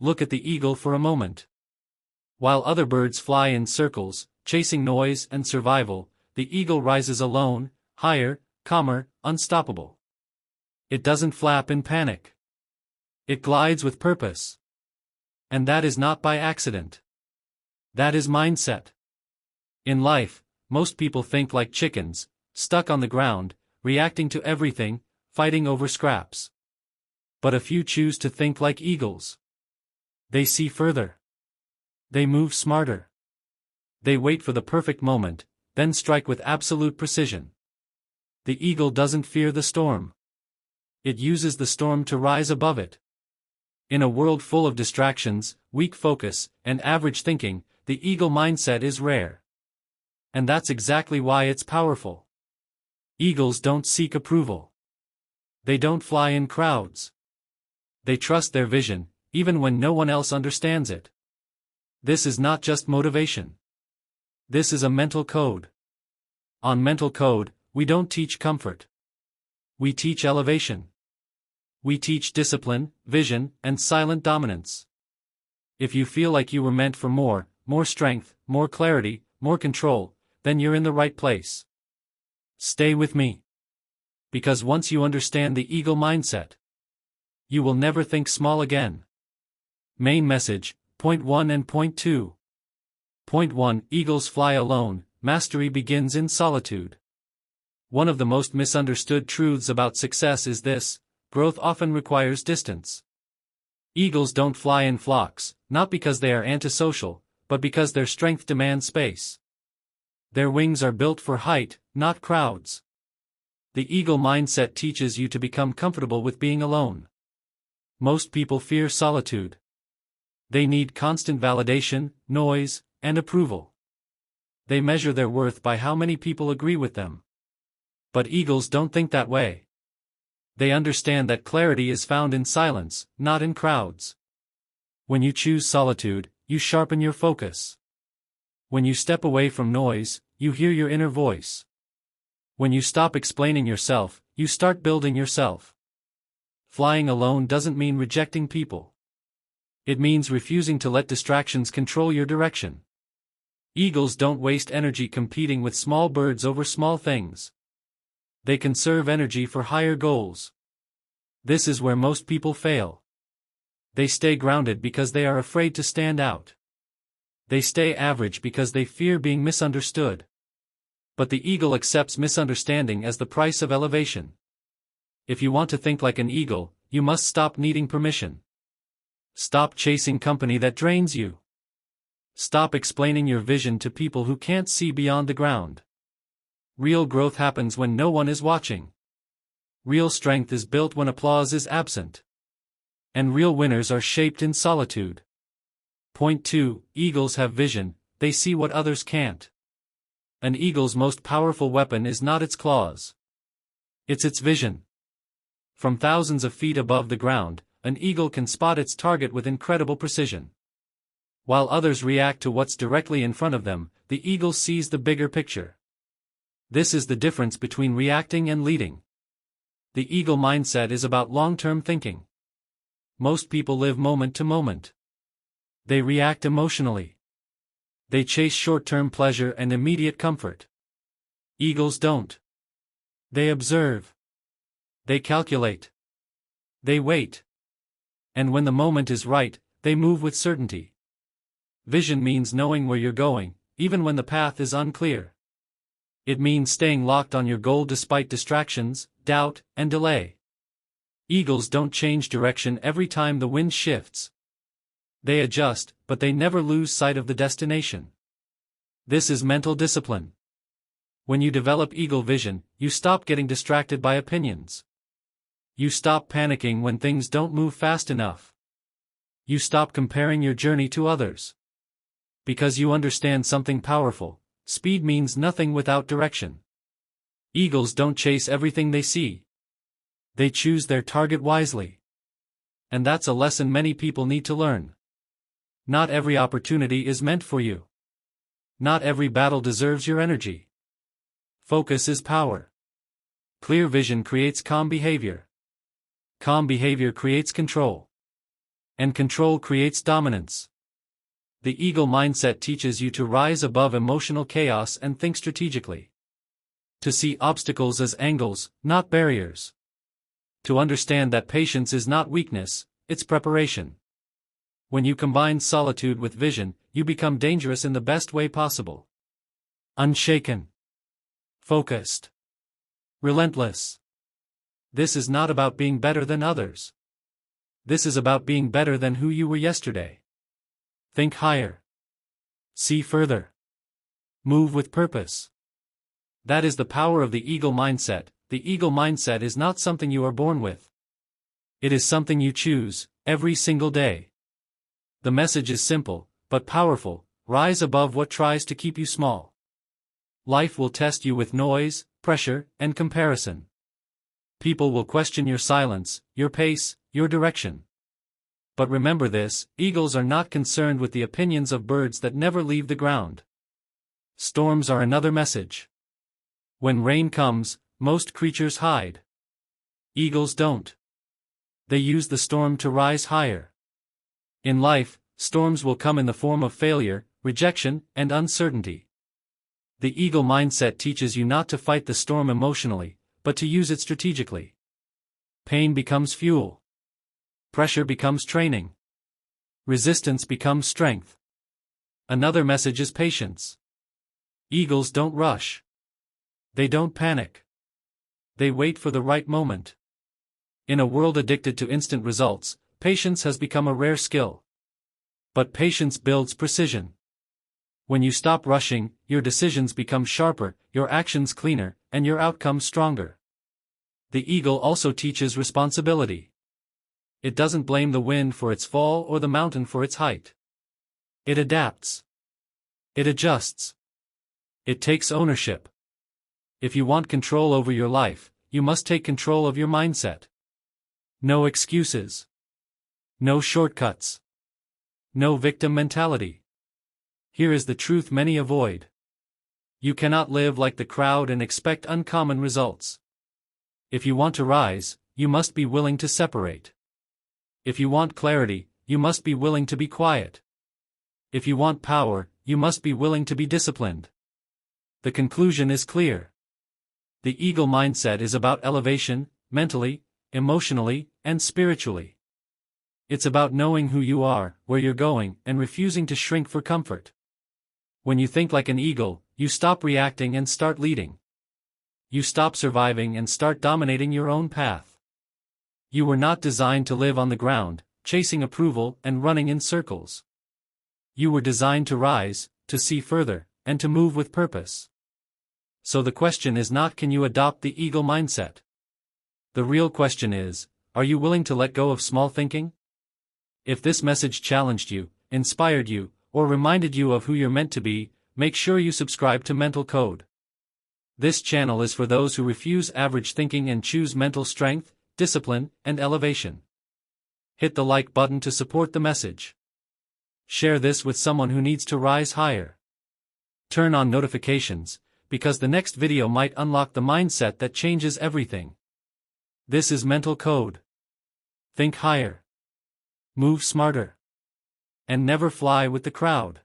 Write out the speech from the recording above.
look at the eagle for a moment. While other birds fly in circles, chasing noise and survival, the eagle rises alone, higher, calmer, unstoppable. It doesn't flap in panic. It glides with purpose. And that is not by accident. That is mindset. In life, most people think like chickens, stuck on the ground, reacting to everything, fighting over scraps. But a few choose to think like eagles. They see further. They move smarter. They wait for the perfect moment, then strike with absolute precision. The eagle doesn't fear the storm. It uses the storm to rise above it. In a world full of distractions, weak focus, and average thinking, the eagle mindset is rare. And that's exactly why it's powerful. Eagles don't seek approval. They don't fly in crowds. They trust their vision, even when no one else understands it. This is not just motivation. This is a mental code. On mental code, we don't teach comfort. We teach elevation. We teach discipline, vision, and silent dominance. If you feel like you were meant for more strength, more clarity, more control, then you're in the right place. Stay with me. Because once you understand the eagle mindset, you will never think small again. Main message, Point 1 and Point 2. Point 1, Eagles fly alone, mastery begins in solitude. One of the most misunderstood truths about success is this: growth often requires distance. Eagles don't fly in flocks, not because they are antisocial, but because their strength demands space. Their wings are built for height, not crowds. The eagle mindset teaches you to become comfortable with being alone. Most people fear solitude. They need constant validation, noise, and approval. They measure their worth by how many people agree with them. But eagles don't think that way. They understand that clarity is found in silence, not in crowds. When you choose solitude, you sharpen your focus. When you step away from noise, you hear your inner voice. When you stop explaining yourself, you start building yourself. Flying alone doesn't mean rejecting people. It means refusing to let distractions control your direction. Eagles don't waste energy competing with small birds over small things. They conserve energy for higher goals. This is where most people fail. They stay grounded because they are afraid to stand out. They stay average because they fear being misunderstood. But the eagle accepts misunderstanding as the price of elevation. If you want to think like an eagle, you must stop needing permission. Stop chasing company that drains you. Stop explaining your vision to people who can't see beyond the ground. Real growth happens when no one is watching. Real strength is built when applause is absent. And real winners are shaped in solitude. Point 2, Eagles have vision, they see what others can't. An eagle's most powerful weapon is not its claws. It's its vision. From thousands of feet above the ground, an eagle can spot its target with incredible precision. While others react to what's directly in front of them, the eagle sees the bigger picture. This is the difference between reacting and leading. The eagle mindset is about long-term thinking. Most people live moment to moment. They react emotionally. They chase short-term pleasure and immediate comfort. Eagles don't. They observe. They calculate. They wait. And when the moment is right, they move with certainty. Vision means knowing where you're going, even when the path is unclear. It means staying locked on your goal despite distractions, doubt, and delay. Eagles don't change direction every time the wind shifts. They adjust, but they never lose sight of the destination. This is mental discipline. When you develop eagle vision, you stop getting distracted by opinions. You stop panicking when things don't move fast enough. You stop comparing your journey to others. Because you understand something powerful: speed means nothing without direction. Eagles don't chase everything they see. They choose their target wisely. And that's a lesson many people need to learn. Not every opportunity is meant for you. Not every battle deserves your energy. Focus is power. Clear vision creates calm behavior. Calm behavior creates control. And control creates dominance. The eagle mindset teaches you to rise above emotional chaos and think strategically. To see obstacles as angles, not barriers. To understand that patience is not weakness, it's preparation. When you combine solitude with vision, you become dangerous in the best way possible. Unshaken. Focused. Relentless. This is not about being better than others. This is about being better than who you were yesterday. Think higher. See further. Move with purpose. That is the power of the eagle mindset. The eagle mindset is not something you are born with. It is something you choose, every single day. The message is simple, but powerful: rise above what tries to keep you small. Life will test you with noise, pressure, and comparison. People will question your silence, your pace, your direction. But remember this: eagles are not concerned with the opinions of birds that never leave the ground. Storms are another message. When rain comes, most creatures hide. Eagles don't. They use the storm to rise higher. In life, storms will come in the form of failure, rejection, and uncertainty. The eagle mindset teaches you not to fight the storm emotionally, but to use it strategically. Pain becomes fuel. Pressure becomes training. Resistance becomes strength. Another message is patience. Eagles don't rush. They don't panic. They wait for the right moment. In a world addicted to instant results, patience has become a rare skill. But patience builds precision. When you stop rushing, your decisions become sharper, your actions cleaner, and your outcomes stronger. The eagle also teaches responsibility. It doesn't blame the wind for its fall or the mountain for its height. It adapts. It adjusts. It takes ownership. If you want control over your life, you must take control of your mindset. No excuses. No shortcuts. No victim mentality. Here is the truth many avoid. You cannot live like the crowd and expect uncommon results. If you want to rise, you must be willing to separate. If you want clarity, you must be willing to be quiet. If you want power, you must be willing to be disciplined. The conclusion is clear. The eagle mindset is about elevation, mentally, emotionally, and spiritually. It's about knowing who you are, where you're going, and refusing to shrink for comfort. When you think like an eagle, you stop reacting and start leading. You stop surviving and start dominating your own path. You were not designed to live on the ground, chasing approval and running in circles. You were designed to rise, to see further, and to move with purpose. So the question is not, can you adopt the eagle mindset? The real question is, are you willing to let go of small thinking? If this message challenged you, inspired you, or reminded you of who you're meant to be, make sure you subscribe to Mental Code. This channel is for those who refuse average thinking and choose mental strength, discipline, and elevation. Hit the like button to support the message. Share this with someone who needs to rise higher. Turn on notifications, because the next video might unlock the mindset that changes everything. This is Mental Code. Think higher. Move smarter. And never fly with the crowd.